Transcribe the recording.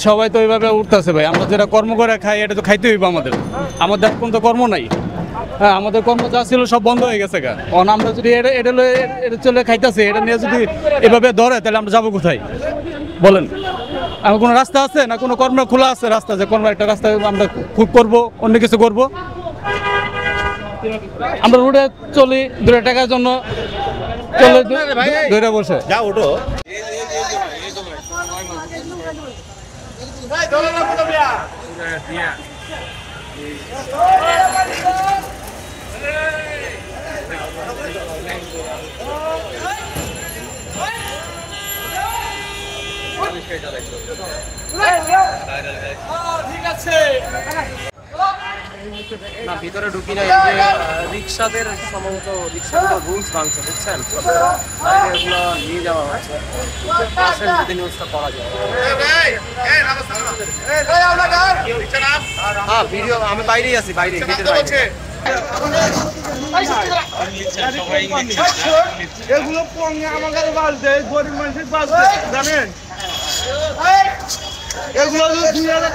সবাই তো এইভাবে উঠতেছে ভাই, আমরা যেটা কর্ম করে খাই এটা তো খাইতে হইব আমাদের। আমাদের এখন তো কর্ম নাই। হ্যাঁ, আমাদের কর্ম যা ছিল সব বন্ধ হয়ে গেছে গা। আমরা যদি এটা চলে খাইতেছি, এটা নিয়ে যদি এভাবে ধরে তাহলে আমরা যাবো কোথায় বলেন? আমার কোনো রাস্তা আছে না? কোনো কর্ম খোলা আছে রাস্তা, যে কোনো একটা রাস্তা আমরা করবো, অন্য কিছু করবো? আমরা রোডে চলি 2 টাকার জন্য, চলে ধরে বসে যা ওঠো। ঠিক আছে না, ভিতরে ঢুকি না। রিক্সাদের সম্ভবত রিক্সাগুলো রুলস ভাঙছে, বুঝছেন? এগুলো নিয়ে যাওয়া হচ্ছে, যদি নিউজটা করা যায়। হ্যাঁ, ভিডিও আমি বাইরেই আছি, বাইরে গেটের বাইরে। এগুলো আমাদের বাজছে, গরিব মানুষের বাজছে, জানেন? এগুলো 2000